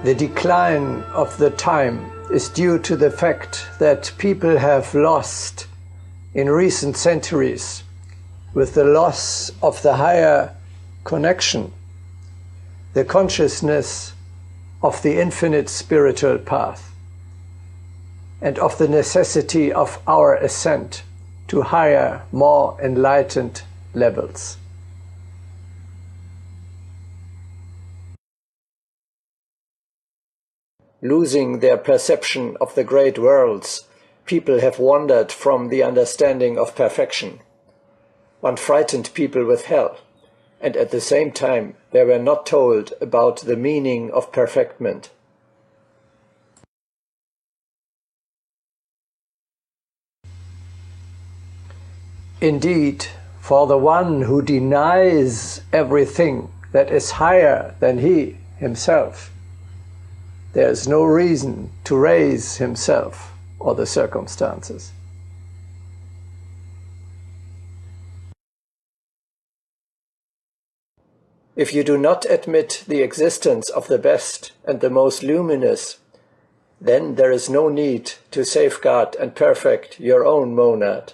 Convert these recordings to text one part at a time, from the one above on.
The decline of the time is due to the fact that people have lost in recent centuries, with the loss of the higher connection, the consciousness of the infinite spiritual path, and of the necessity of our ascent to higher, more enlightened levels. Losing their perception of the great worlds, people have wandered from the understanding of perfection. One frightened people with hell, and at the same time they were not told about the meaning of perfectment. Indeed, for the one who denies everything that is higher than he himself, there is no reason to raise himself or the circumstances. If you do not admit the existence of the best and the most luminous, then there is no need to safeguard and perfect your own monad.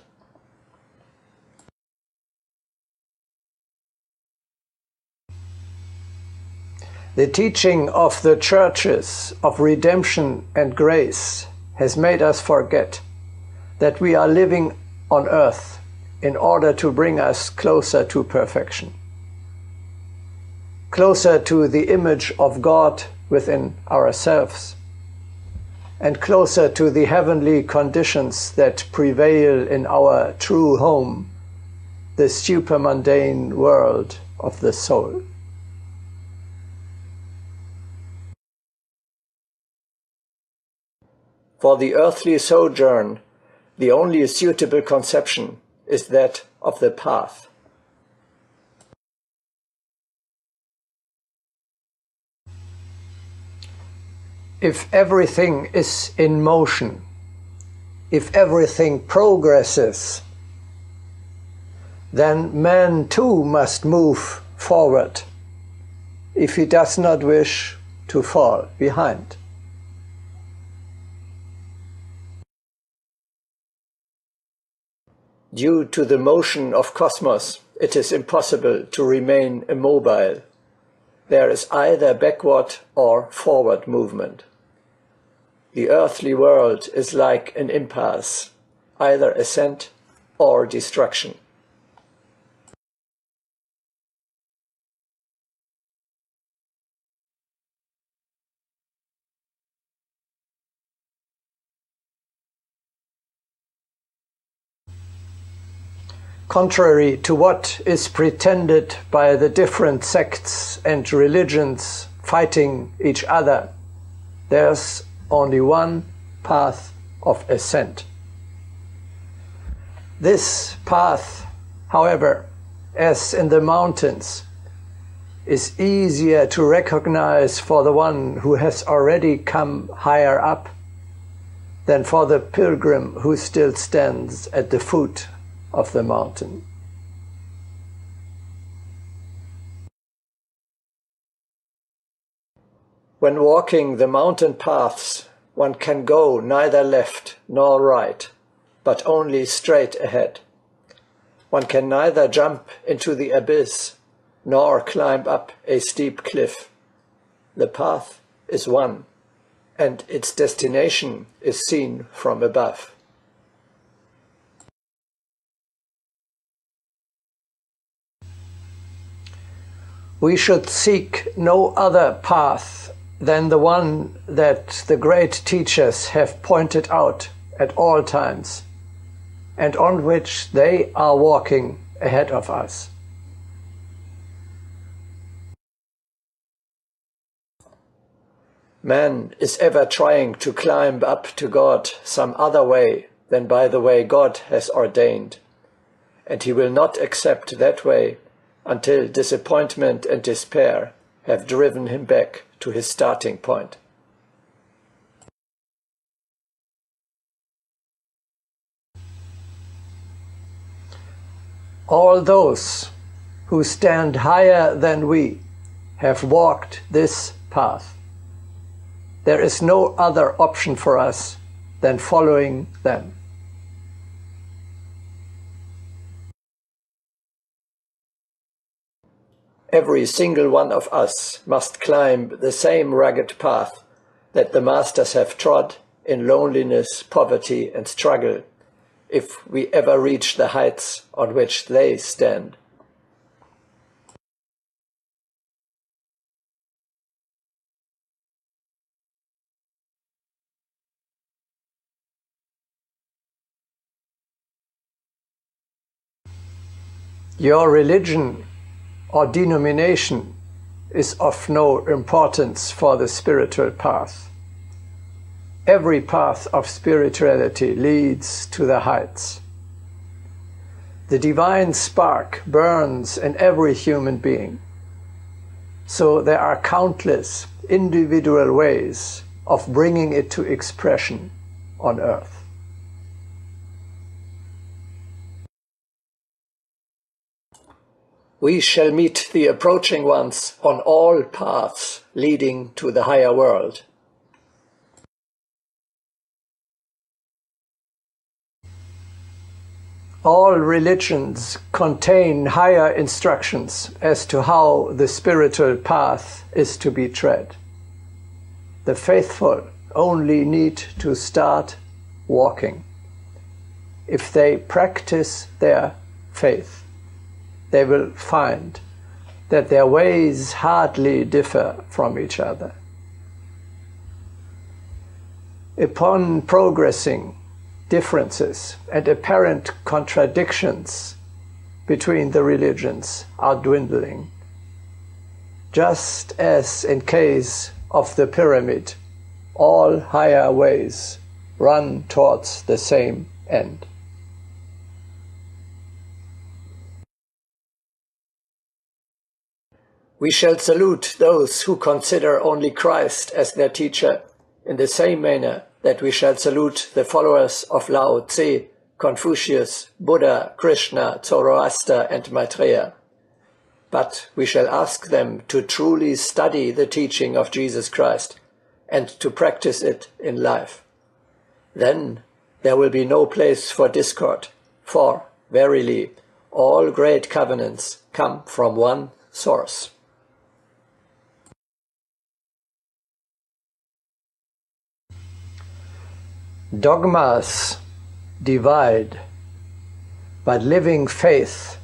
The teaching of the churches of redemption and grace has made us forget that we are living on earth in order to bring us closer to perfection, closer to the image of God within ourselves, and closer to the heavenly conditions that prevail in our true home, the supermundane world of the soul. For the earthly sojourn, the only suitable conception is that of the path. If everything is in motion, if everything progresses, then man too must move forward if he does not wish to fall behind. Due to the motion of cosmos, it is impossible to remain immobile. There is either backward or forward movement. The earthly world is like an impasse, either ascent or destruction. Contrary to what is pretended by the different sects and religions fighting each other, there's only one path of ascent. This path, however, as in the mountains, is easier to recognize for the one who has already come higher up than for the pilgrim who still stands at the foot of the mountain. When walking the mountain paths, one can go neither left nor right, but only straight ahead. One can neither jump into the abyss nor climb up a steep cliff. The path is one, and its destination is seen from above. We should seek no other path than the one that the great teachers have pointed out at all times, and on which they are walking ahead of us. Man is ever trying to climb up to God some other way than by the way God has ordained, and he will not accept that way until disappointment and despair have driven him back to his starting point. All those who stand higher than we have walked this path. There is no other option for us than following them. Every single one of us must climb the same rugged path that the masters have trod in loneliness, poverty, and struggle, if we ever reach the heights on which they stand. Your religion or denomination is of no importance for the spiritual path. Every path of spirituality leads to the heights. The divine spark burns in every human being. So there are countless individual ways of bringing it to expression on earth. We shall meet the approaching ones on all paths leading to the higher world. All religions contain higher instructions as to how the spiritual path is to be tread. The faithful only need to start walking. If they practice their faith, they will find that their ways hardly differ from each other. Upon progressing, differences and apparent contradictions between the religions are dwindling, just as in case of the pyramid, all higher ways run towards the same end. We shall salute those who consider only Christ as their teacher in the same manner that we shall salute the followers of Lao Tse, Confucius, Buddha, Krishna, Zoroaster, and Maitreya. But we shall ask them to truly study the teaching of Jesus Christ and to practice it in life. Then there will be no place for discord, for, verily, all great covenants come from one source. Dogmas divide, but living faith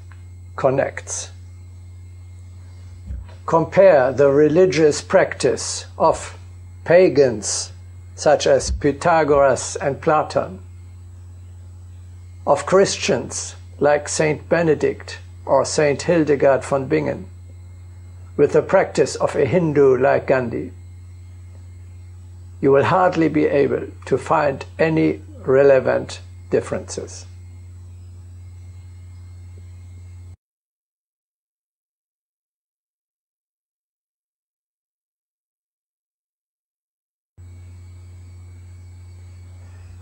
connects. Compare the religious practice of pagans such as Pythagoras and Platon, of Christians like Saint Benedict or Saint Hildegard von Bingen, with the practice of a Hindu like Gandhi. You will hardly be able to find any relevant differences.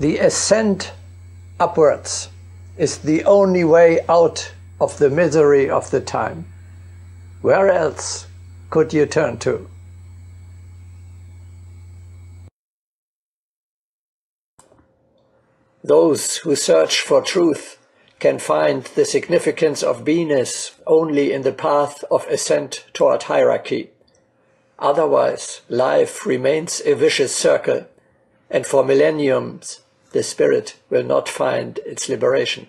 The ascent upwards is the only way out of the misery of the time. Where else could you turn to? Those who search for truth can find the significance of beingness only in the path of ascent toward hierarchy. Otherwise, life remains a vicious circle, and for millenniums, the spirit will not find its liberation.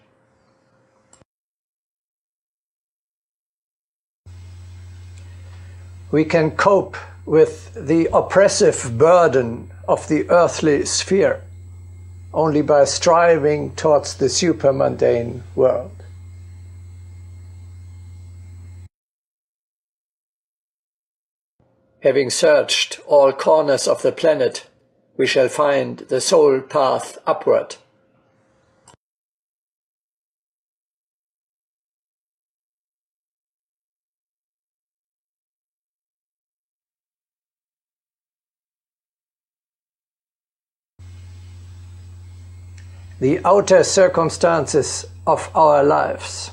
We can cope with the oppressive burden of the earthly sphere only by striving towards the supermundane world. Having searched all corners of the planet, we shall find the sole path upward. The outer circumstances of our lives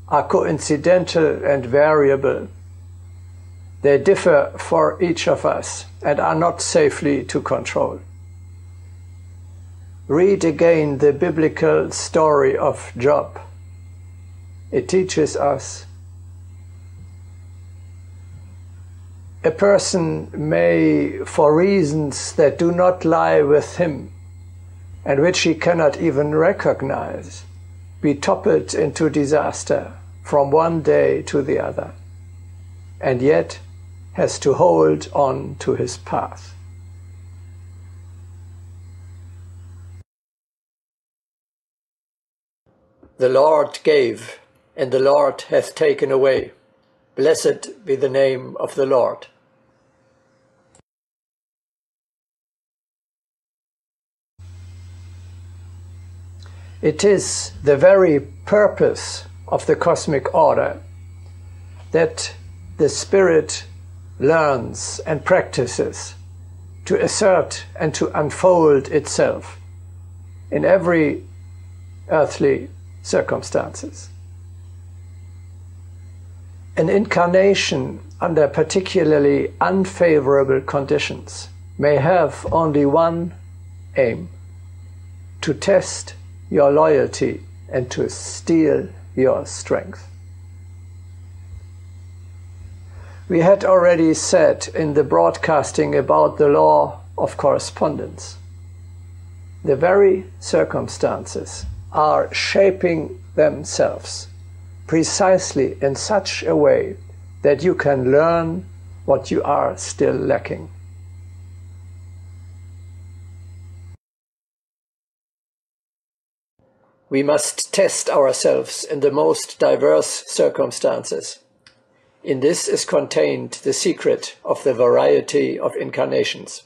are coincidental and variable. They differ for each of us and are not safely to control. Read again the biblical story of Job. It teaches us a person may, for reasons that do not lie with him, and which he cannot even recognize, be toppled into disaster from one day to the other, and yet has to hold on to his path. The Lord gave, and the Lord hath taken away. Blessed be the name of the Lord. It is the very purpose of the cosmic order that the Spirit learns and practices to assert and to unfold itself in every earthly circumstances. An incarnation under particularly unfavorable conditions may have only one aim: to test your loyalty and to steal your strength. We had already said in the broadcasting about the law of correspondence. The very circumstances are shaping themselves precisely in such a way that you can learn what you are still lacking. We must test ourselves in the most diverse circumstances. In this is contained the secret of the variety of incarnations.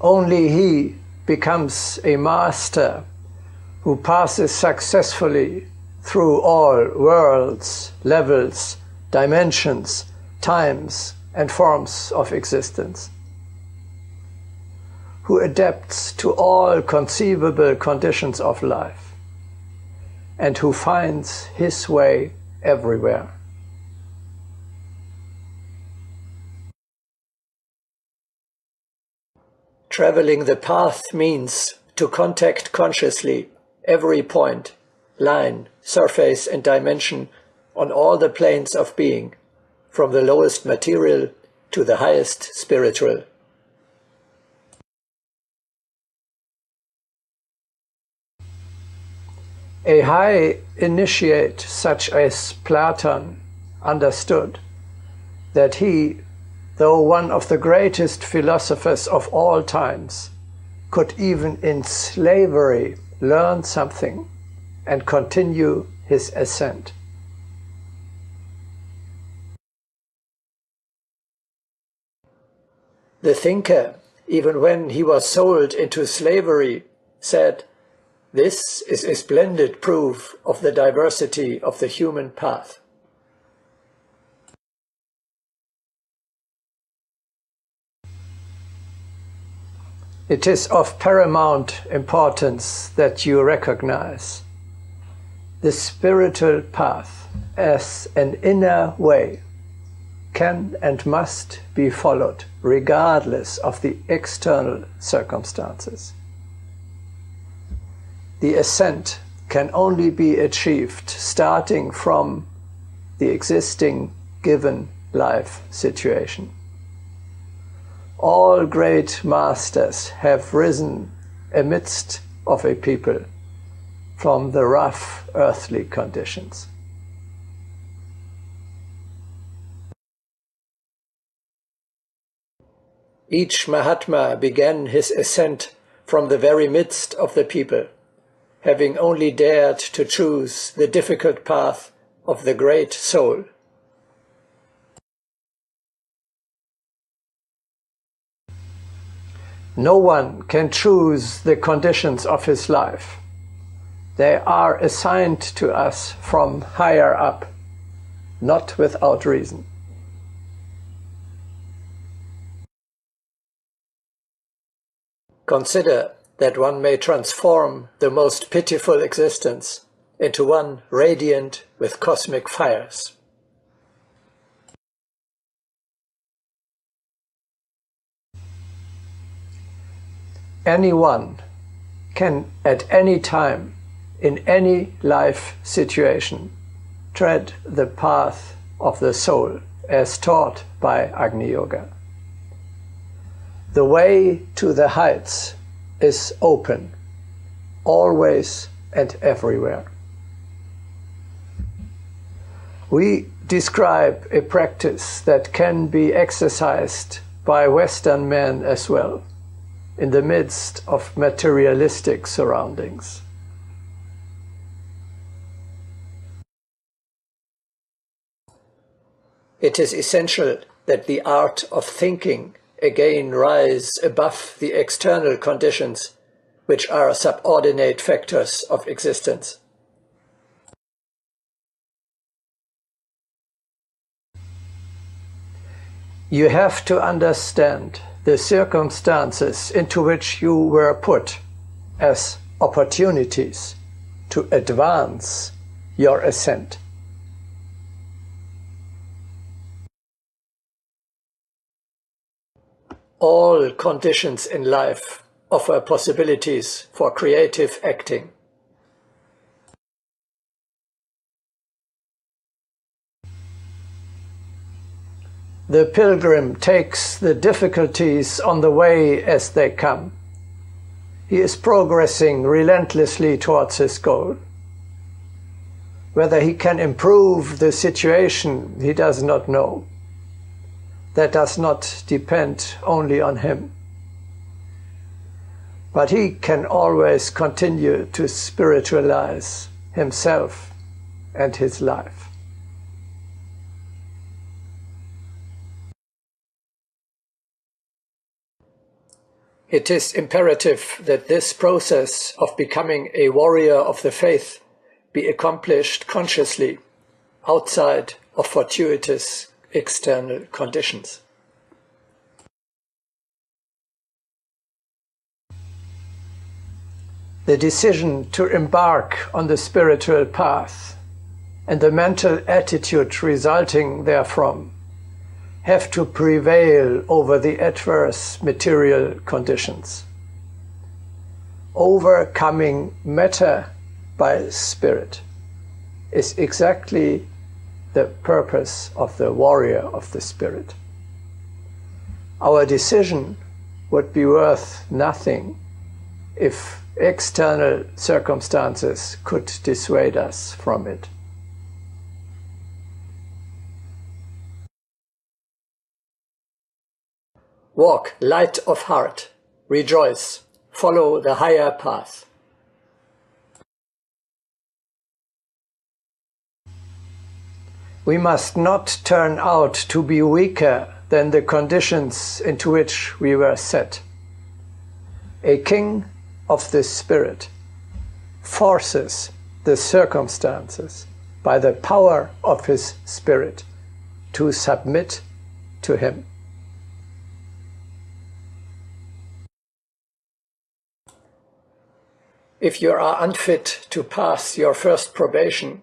Only he becomes a master who passes successfully through all worlds, levels, dimensions, times, and forms of existence, who adapts to all conceivable conditions of life, and who finds his way everywhere. Traveling the path means to contact consciously every point, line, surface, and dimension on all the planes of being, from the lowest material to the highest spiritual. A high initiate such as Platon understood that he, though one of the greatest philosophers of all times, could even in slavery learn something and continue his ascent. The thinker, even when he was sold into slavery, said, "This is a splendid proof of the diversity of the human path." It is of paramount importance that you recognize the spiritual path as an inner way can and must be followed regardless of the external circumstances. The ascent can only be achieved starting from the existing given life situation. All great masters have risen amidst of a people from the rough earthly conditions. Each Mahatma began his ascent from the very midst of the people, having only dared to choose the difficult path of the great soul. No one can choose the conditions of his life. They are assigned to us from higher up, not without reason. Consider that one may transform the most pitiful existence into one radiant with cosmic fires. Anyone can at any time, in any life situation, tread the path of the soul as taught by Agni Yoga. The way to the heights is open, always and everywhere. We describe a practice that can be exercised by Western men as well, in the midst of materialistic surroundings. It is essential that the art of thinking again rise above the external conditions, which are subordinate factors of existence. You have to understand the circumstances into which you were put as opportunities to advance your ascent. All conditions in life offer possibilities for creative acting. The pilgrim takes the difficulties on the way as they come. He is progressing relentlessly towards his goal. Whether he can improve the situation, he does not know. That does not depend only on him. But he can always continue to spiritualize himself and his life. It is imperative that this process of becoming a warrior of the faith be accomplished consciously, outside of fortuitous external conditions. The decision to embark on the spiritual path and the mental attitude resulting therefrom have to prevail over the adverse material conditions. Overcoming matter by spirit is exactly the purpose of the warrior of the spirit. Our decision would be worth nothing if external circumstances could dissuade us from it. Walk light of heart, rejoice, follow the higher path. We must not turn out to be weaker than the conditions into which we were set. A king of the spirit forces the circumstances by the power of his spirit to submit to him. If you are unfit to pass your first probation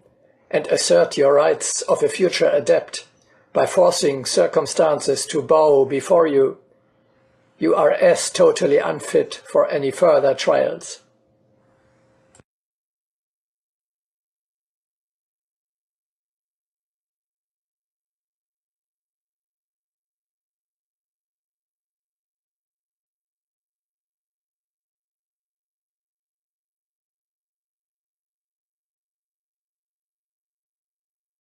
and assert your rights of a future adept by forcing circumstances to bow before you, you are as totally unfit for any further trials.